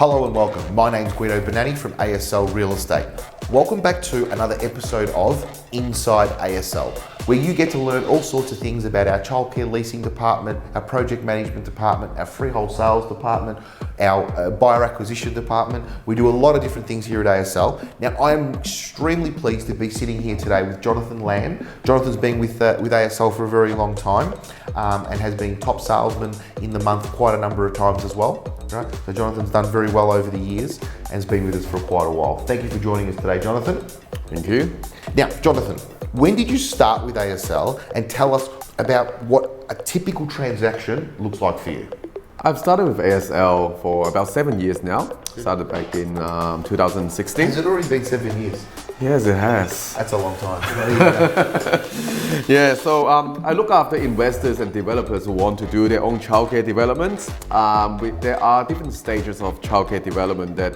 Hello and welcome. My name's Guido Bonanni from ASL Real Estate. Welcome back to another episode of Inside ASL, where you get to learn all sorts of things about our childcare leasing department, our project management department, our freehold sales department, our buyer acquisition department. We do a lot of different things here at ASL. Now, I am extremely pleased to be sitting here today with Jonathan Lamb. Jonathan's been with ASL for a very long time and has been top salesman in the month quite a number of times as well. Right? So Jonathan's done very well over the years and has been with us for quite a while. Thank you for joining us today, Jonathan. Thank you. Now, Jonathan, when did you start with ASL, and tell us about what a typical transaction looks like for you? I've started with ASL for about 7 years now. Started back in 2016. Has it already been 7 years? Yes, it has. That's a long time. Yeah, so I look after investors and developers who want to do their own childcare developments. There are different stages of childcare development that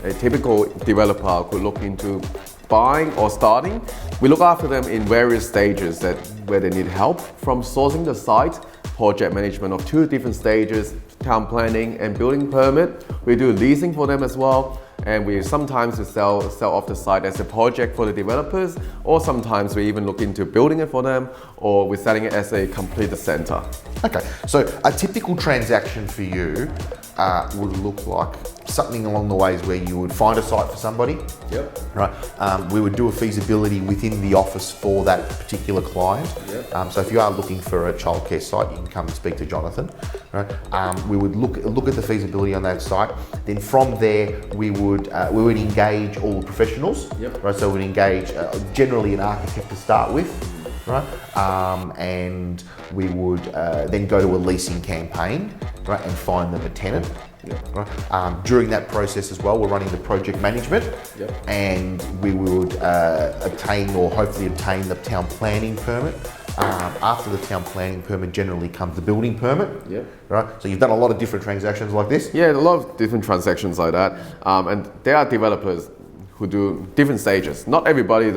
a typical developer could look into buying or starting. We look after them in various stages where they need help, from sourcing the site, project management of 2 different stages, town planning and building permit. We do leasing for them as well, and we sometimes sell off the site as a project for the developers, or sometimes we even look into building it for them, or we're selling it as a completed center. Okay, so a typical transaction for you would look like something along the ways where you would find a site for somebody. Yep. Right. We would do a feasibility within the office for that particular client. Yep. So if you are looking for a childcare site, you can come and speak to Jonathan. Right. We would look at the feasibility on that site. Then from there, we would engage all the professionals. Yep. Right. So we'd engage generally an architect to start with. Right, and we would then go to a leasing campaign, right, and find them a tenant. Yep. Right. During that process as well, we're running the project management. Yep. And we would hopefully obtain the town planning permit. After the town planning permit generally comes the building permit. Yep. Right. So you've done a lot of different transactions like this. Yeah, a lot of different transactions like that, and there are developers who do different stages. Not everybody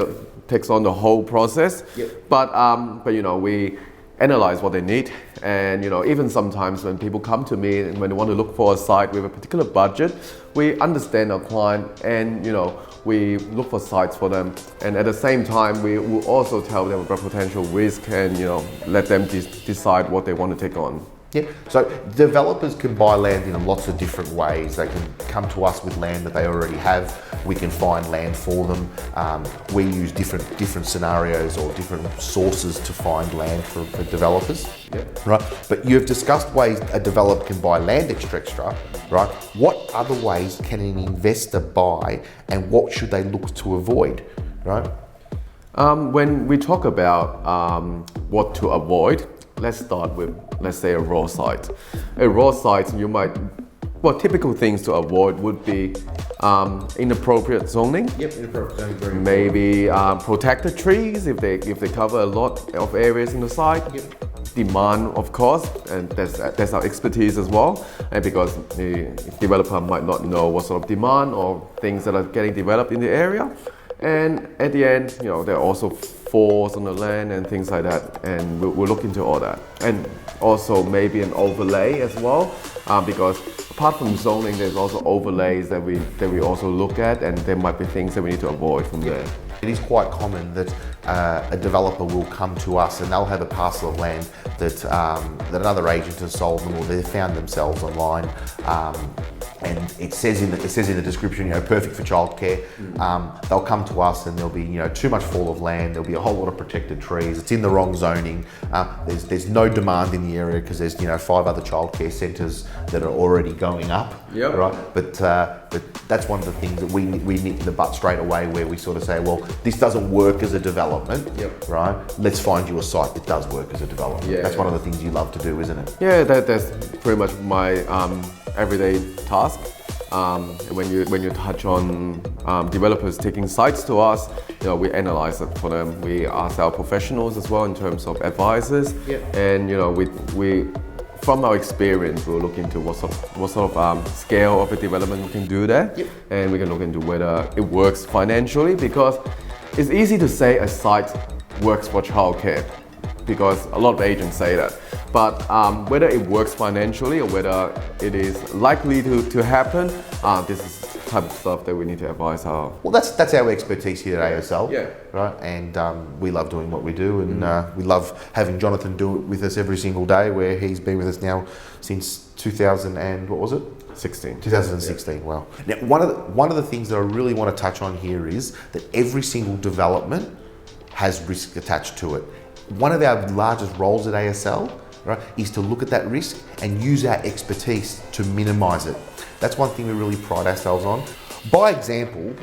takes on the whole process. Yep. But you know, we analyze what they need, and you know, even sometimes when people come to me and when they want to look for a site with a particular budget, we understand our client, and you know, we look for sites for them, and at the same time we will also tell them about potential risk, and you know, let them decide what they want to take on. Yeah, so developers can buy land in lots of different ways. They can come to us with land that they already have. We can find land for them. We use different scenarios or different sources to find land for developers. Yeah. Right. But you've discussed ways a developer can buy land extra, right? What other ways can an investor buy, and what should they look to avoid, right? When we talk about what to avoid, let's start with, let's say, a raw site. A raw site, typical things to avoid would be inappropriate zoning. Yep, inappropriate zoning, very important. Maybe protected trees if they cover a lot of areas in the site. Yep. Demand, of course, and that's our expertise as well. And because the developer might not know what sort of demand or things that are getting developed in the area. And at the end, you know, there are also force on the land and things like that, and we'll look into all that. And also maybe an overlay as well, because apart from zoning, there's also overlays that we also look at, and there might be things that we need to avoid from there. It is quite common that a developer will come to us and they'll have a parcel of land that another agent has sold them, or they've found themselves online. And it says in the description, you know, perfect for childcare. They'll come to us and there'll be, you know, too much fall of land. There'll be a whole lot of protected trees. It's in the wrong zoning. There's no demand in the area because there's, you know, 5 other childcare centres that are already going up. Yep. Right. But that's one of the things that we nip in the butt straight away, where we sort of say, well, this doesn't work as a development. Yep. Right. Let's find you a site that does work as a development. Yeah, that's one of the things you love to do, isn't it? Yeah, that's pretty much my everyday task. When you touch on developers taking sites to us, you know, we analyze it for them. We ask our professionals as well in terms of advisors. Yeah. And you know, we from our experience, we'll look into what sort of scale of a development we can do there. Yep. And we can look into whether it works financially, because it's easy to say a site works for childcare, because a lot of agents say that. But whether it works financially or whether it is likely to happen, this is the type of stuff that we need to advise our. Well, that's our expertise here at ASL. Yeah. Right, and we love doing what we do, and we love having Jonathan do it with us every single day. Where he's been with us now since 2000 and what was it? 2016. Yeah. Wow. Now, one of the things that I really want to touch on here is that every single development has risk attached to it. One of our largest roles at ASL, right, is to look at that risk and use our expertise to minimise it. That's one thing we really pride ourselves on. By example,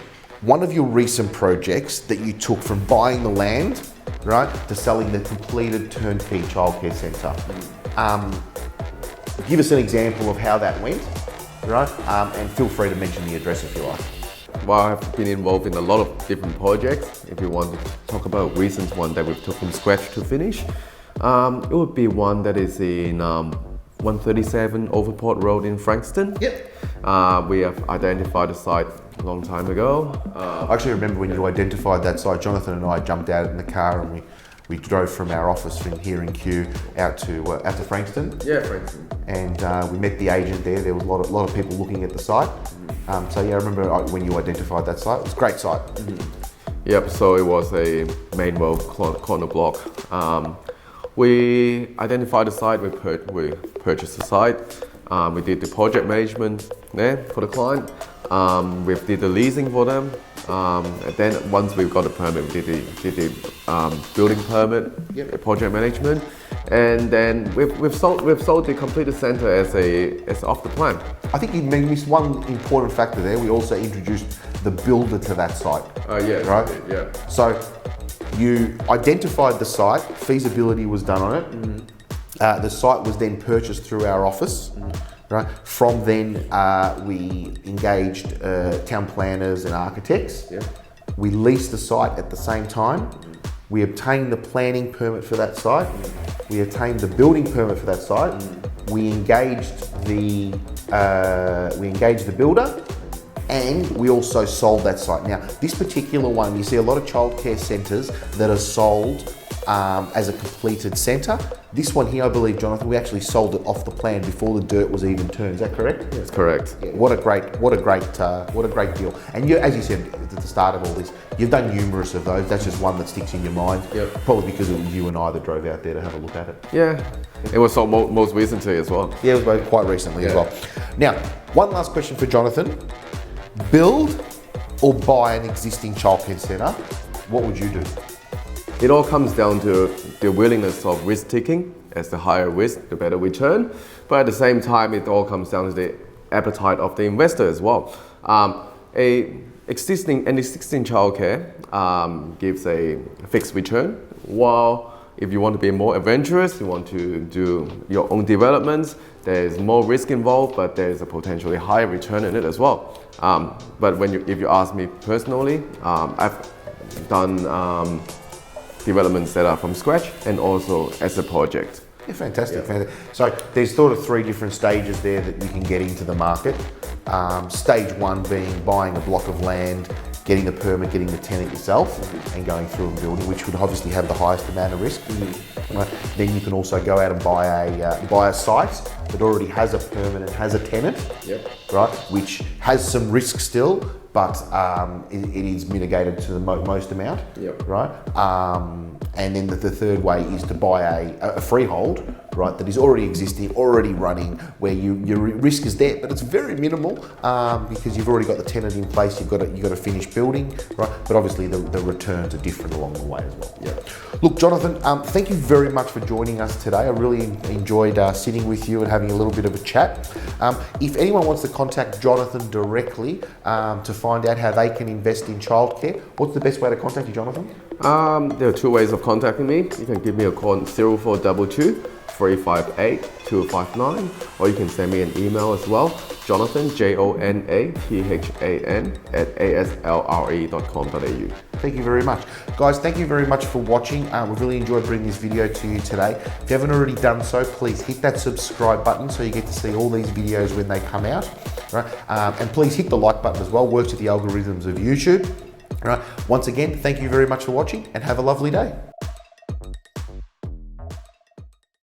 one of your recent projects that you took from buying the land, right, to selling the completed turnkey childcare centre. Give us an example of how that went, right? And feel free to mention the address if you like. Well, I've been involved in a lot of different projects. If you want to talk about a recent one that we've took from scratch to finish, it would be one that is in 137 Overport Road in Frankston. Yep. We have identified the site a long time ago. I actually remember when you identified that site, Jonathan and I jumped out in the car and we drove from our office from here in Kew out to Frankston. Yeah, Frankston. And we met the agent there. There was a lot of people looking at the site. So yeah, I remember when you identified that site. It was a great site. Yep. So it was a main road corner block. We identified the site. We purchased the site. We did the project management there for the client. We did the leasing for them. And then once we've got the permit, we did the building permit, Yep. the project management, and then we've sold the completed centre as off the plan. I think you missed one important factor there. We also introduced the builder to that site. Yeah. Right? Yeah. So you identified the site, feasibility was done on it. The site was then purchased through our office. Right. From then, we engaged town planners and architects. Yeah. We leased the site at the same time. We obtained the planning permit for that site. We obtained the building permit for that site. We engaged the builder, and we also sold that site. Now, this particular one, you see a lot of childcare centres that are sold as a completed centre. This one here, I believe, Jonathan, we actually sold it off the plan before the dirt was even turned. Is that correct? That's correct. Yeah, what a great deal. And you, as you said at the start of all this, you've done numerous of those. That's just one that sticks in your mind. Yep. Probably because it was you and I that drove out there to have a look at it. Yeah. It was sold most recently as well. Yeah, it was both quite recently as well. Now, one last question for Jonathan. Build or buy an existing childcare centre, what would you do? It all comes down to the willingness of risk taking. As the higher risk, the better return. But at the same time, it all comes down to the appetite of the investor as well. An existing childcare gives a fixed return, while if you want to be more adventurous, you want to do your own developments, there's more risk involved, but there's a potentially higher return in it as well. But if you ask me personally, I've done developments that are from scratch and also as a project. Yeah, fantastic. So there's sort of three different stages there that you can get into the market. Stage one being buying a block of land, getting the permit, getting the tenant yourself, and going through and building, which would obviously have the highest amount of risk. Right? Then you can also go out and buy a site that already has a permit and has a tenant, right? Which has some risk still, but it is mitigated to the most amount, right? And then the third way is to buy a freehold, right, that is already existing, already running, where your risk is there, but it's very minimal because you've already got the tenant in place. You've got to finish building, right? But obviously the returns are different along the way as well. Look, Jonathan, thank you very much for joining us today. I really enjoyed sitting with you and having a little bit of a chat. If anyone wants to contact Jonathan directly to find out how they can invest in childcare, what's the best way to contact you, Jonathan? There are two ways of contacting me. You can give me a call on 0422 358 259, or you can send me an email as well, Jonathan, JONATHAN @aslre.com.au. Thank you very much. Guys, thank you very much for watching. We've really enjoyed bringing this video to you today. If you haven't already done so, please hit that subscribe button so you get to see all these videos when they come out. Right? And please hit the like button as well, works with the algorithms of YouTube. Right. Once again, thank you very much for watching and have a lovely day.